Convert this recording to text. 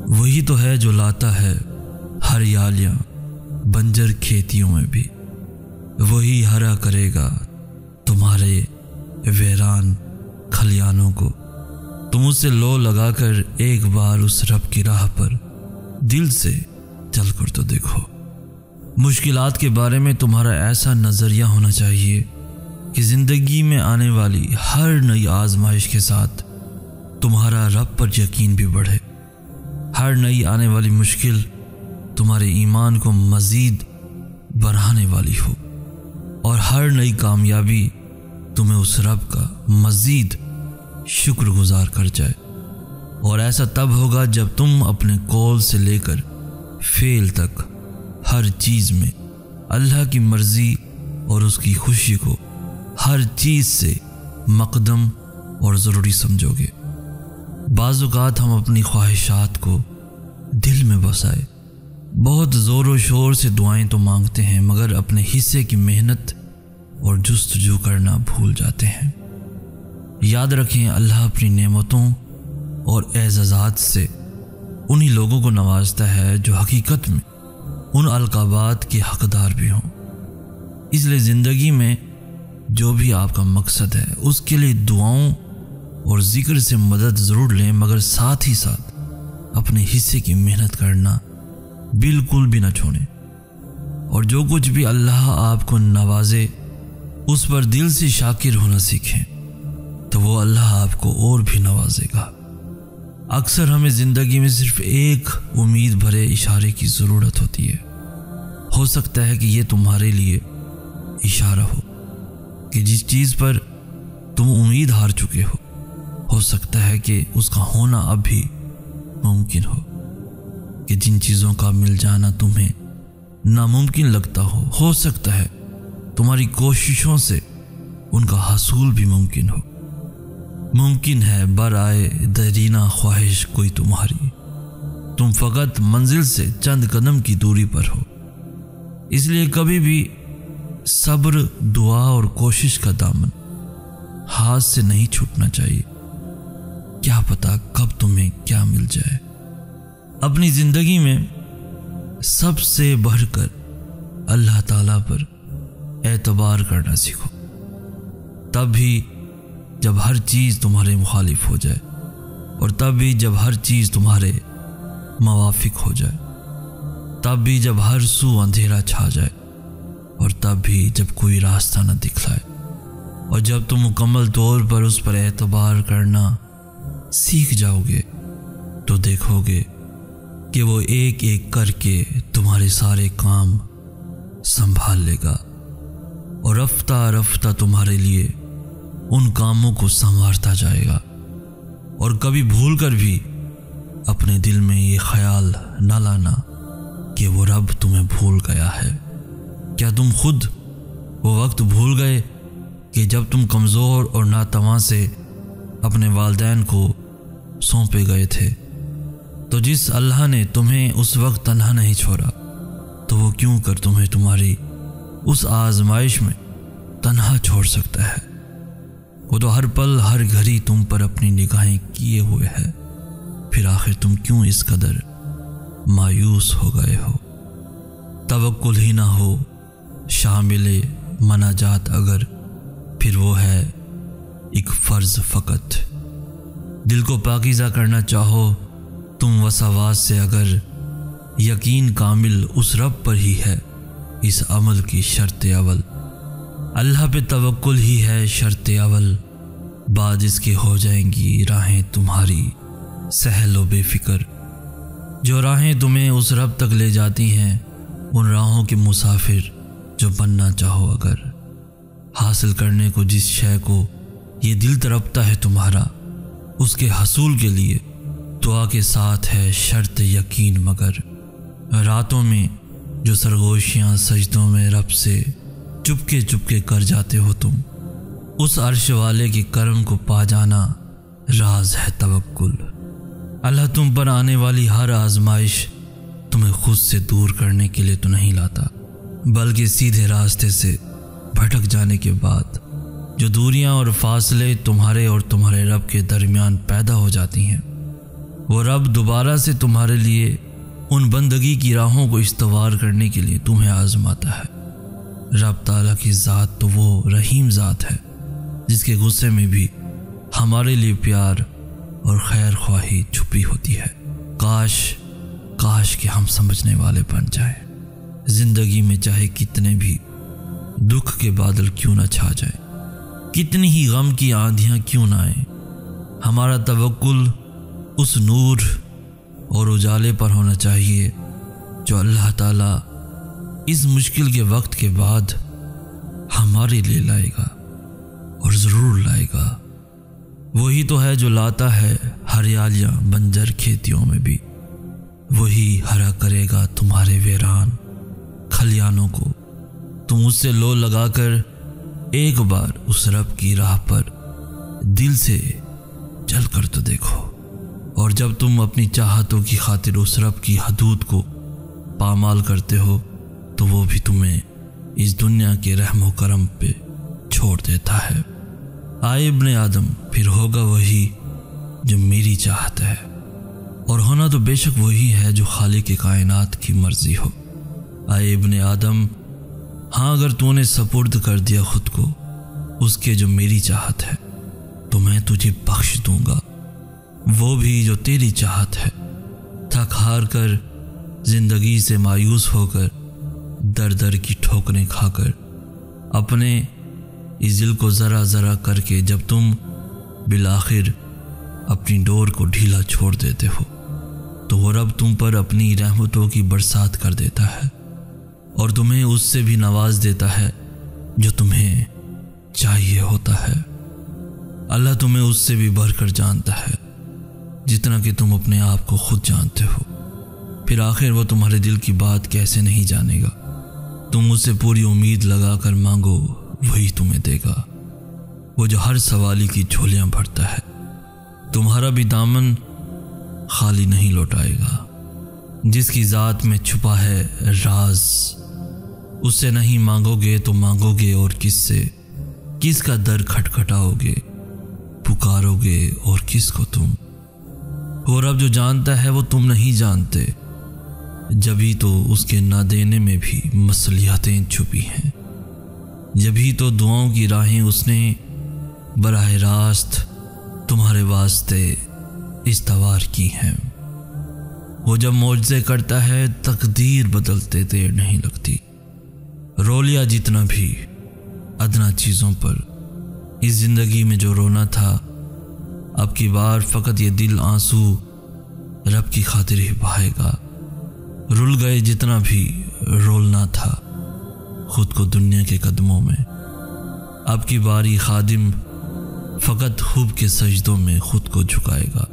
वही तो है जो लाता है हरियालियां बंजर खेतियों में भी। वही हरा करेगा तुम्हारे वीरान खलियानों को। तुम उससे लो लगाकर एक बार उस रब की राह पर दिल से चल कर तो देखो। मुश्किलात के बारे में तुम्हारा ऐसा नज़रिया होना चाहिए कि ज़िंदगी में आने वाली हर नई आजमाइश के साथ तुम्हारा रब पर यकीन भी बढ़े। हर नई आने वाली मुश्किल तुम्हारे ईमान को मज़ीद बढ़ाने वाली हो और हर नई कामयाबी तुम्हें उस रब का मज़ीद शुक्रगुजार कर जाए। और ऐसा तब होगा जब तुम अपने कौल से लेकर फेल तक हर चीज़ में अल्लाह की मर्ज़ी और उसकी खुशी को हर चीज़ से मकदम और ज़रूरी समझोगे। बाज़ औक़ात हम अपनी ख्वाहिशात को दिल में बसाए बहुत ज़ोर शोर से दुआएं तो मांगते हैं, मगर अपने हिस्से की मेहनत और जुस्तजू करना भूल जाते हैं। याद रखें, अल्लाह अपनी नेमतों और एज़ाज़ात से उन्हीं लोगों को नवाजता है जो हकीकत में उन अलक़ाबात के हक़दार भी हों। इसलिए ज़िंदगी में जो भी आपका मकसद है उसके लिए दुआओं और ज़िक्र से मदद ज़रूर लें, मगर साथ ही साथ अपने हिस्से की मेहनत करना बिल्कुल भी ना छोड़ें। और जो कुछ भी अल्लाह आपको नवाजे उस पर दिल से शाकिर होना सीखें, तो वो अल्लाह आपको और भी नवाजेगा। अक्सर हमें ज़िंदगी में सिर्फ एक उम्मीद भरे इशारे की ज़रूरत होती है। हो सकता है कि ये तुम्हारे लिए इशारा हो कि जिस चीज़ पर तुम उम्मीद हार चुके हो सकता है कि उसका होना अब भी मुमकिन हो, कि जिन चीज़ों का मिल जाना तुम्हें नामुमकिन लगता हो सकता है तुम्हारी कोशिशों से उनका हासिल भी मुमकिन हो। मुमकिन है बराए दरीना ख्वाहिश कोई तुम्हारी, तुम फ़कत मंजिल से चंद कदम की दूरी पर हो। इसलिए कभी भी सब्र, दुआ और कोशिश का दामन हाथ से नहीं छूटना चाहिए। क्या पता कब तुम्हें क्या मिल जाए। अपनी ज़िंदगी में सबसे बढ़कर अल्लाह ताला पर एतबार करना सीखो। तब भी जब हर चीज़ तुम्हारे मुखालिफ हो जाए, और तब भी जब हर चीज़ तुम्हारे मुवाफिक हो जाए, तब भी जब हर सू अंधेरा छा जाए, और तब भी जब कोई रास्ता न दिखलाए। और जब तुम मुकम्मल तौर पर उस पर एतबार करना सीख जाओगे तो देखोगे कि वो एक एक करके तुम्हारे सारे काम संभाल लेगा और रफ्ता रफ्ता तुम्हारे लिए उन कामों को संवारता जाएगा। और कभी भूल कर भी अपने दिल में ये ख्याल न लाना कि वो रब तुम्हें भूल गया है। क्या तुम खुद वो वक्त भूल गए कि जब तुम कमज़ोर और नातवां से अपने वालिदैन को सौंपे गए थे, तो जिस अल्लाह ने तुम्हें उस वक्त तन्हा नहीं छोड़ा, तो वो क्यों कर तुम्हें तुम्हारी उस आजमाइश में तन्हा छोड़ सकता है। वो तो हर पल हर घड़ी तुम पर अपनी निगाहें किए हुए है। फिर आखिर तुम क्यों इस कदर मायूस हो गए हो। तवक्कुल ही ना हो शामिले मनाजात अगर, फिर वो है एक फ़र्ज़ फ़कत। दिल को पाकीज़ा करना चाहो तुम वसवास से अगर, यकीन कामिल उस रब पर ही है इस अमल की शर्त अवल। अल्लाह पे तवक्कुल ही है शर्त अवल, बाद इसके हो जाएंगी राहें तुम्हारी सहल व बेफिक्र। जो राहें तुम्हें उस रब तक ले जाती हैं, उन राहों के मुसाफिर जो बनना चाहो अगर। हासिल करने को जिस शय को ये दिल तड़पता है तुम्हारा, उसके हसूल के लिए दुआ के साथ है शर्त यकीन मगर। रातों में जो सरगोशियाँ सजदों में रब से चुपके चुपके कर जाते हो तुम, उस अर्श वाले के करम को पा जाना राज है तवक्कुल। अल्लाह तुम पर आने वाली हर आजमाइश तुम्हें खुद से दूर करने के लिए तो नहीं लाता, बल्कि सीधे रास्ते से भटक जाने के बाद जो दूरियां और फासले तुम्हारे और तुम्हारे रब के दरमियान पैदा हो जाती हैं, वो रब दोबारा से तुम्हारे लिए उन बंदगी की राहों को इस्तवार करने के लिए तुम्हें आजमाता है। रब ताला की ज़ात तो वो रहीम ज़ात है जिसके गुस्से में भी हमारे लिए प्यार और खैर ख्वाही छुपी होती है। काश कि हम समझने वाले बन जाएं। जिंदगी में चाहे कितने भी दुख के बादल क्यों ना छा जाए, कितनी ही गम की आंधियां क्यों ना आए, हमारा तवक्कुल उस नूर और उजाले पर होना चाहिए जो अल्लाह ताला इस मुश्किल के वक्त के बाद हमारे लिए लाएगा और ज़रूर लाएगा। वही तो है जो लाता है हरियालियां बंजर खेतियों में भी। वही हरा करेगा तुम्हारे वीरान खलियानों को। तुम उससे लो लगाकर एक बार उस रब की राह पर दिल से चल कर तो देखो। और जब तुम अपनी चाहतों की खातिर उस रब की हदूद को पामाल करते हो तो वो भी तुम्हें इस दुनिया के रहमो करम पे छोड़ देता है। आए इब्ने आदम, फिर होगा वही जो मेरी चाहत है, और होना तो बेशक वही है जो खालिक कायनात की मर्जी हो। आए इब्ने आदम, हाँ अगर तूने सपुर्द कर दिया खुद को उसके जो मेरी चाहत है तो मैं तुझे बख्श दूंगा वो भी जो तेरी चाहत है। थक हार कर जिंदगी से मायूस होकर दर दर की ठोकरें खाकर अपने इस दिल को ज़रा ज़रा करके जब तुम बिलाखिर अपनी डोर को ढीला छोड़ देते हो तो वो रब तुम पर अपनी रहमतों की बरसात कर देता है और तुम्हें उससे भी नवाज देता है जो तुम्हें चाहिए होता है। अल्लाह तुम्हें उससे भी बढ़कर जानता है जितना कि तुम अपने आप को खुद जानते हो। फिर आखिर वो तुम्हारे दिल की बात कैसे नहीं जानेगा। तुम उससे पूरी उम्मीद लगा कर मांगो, वही तुम्हें देगा। वो जो हर सवाली की झोलियां भरता है, तुम्हारा भी दामन खाली नहीं लौटाएगा। जिसकी ज़ात में छुपा है राज, उससे नहीं मांगोगे तो मांगोगे और किससे? किसका दर खटखटाओगे, पुकारोगे और किसको तुम? और अब जो जानता है वो तुम नहीं जानते, जभी तो उसके ना देने में भी मसलियतें छुपी हैं। जभी तो दुआओं की राहें उसने बराह रास्त तुम्हारे वास्ते इस्तवार की हैं। वो जब मौजज़े करता है तकदीर बदलते देर नहीं लगती। रो लिया जितना भी अदना चीज़ों पर इस ज़िंदगी में जो रोना था, अब की बार फ़कत ये दिल आंसू रब की खातिर ही बहाएगा। रुल गए जितना भी रोलना था खुद को दुनिया के कदमों में, अब की बारी खादिम फ़कत खूब के सजदों में खुद को झुकाएगा।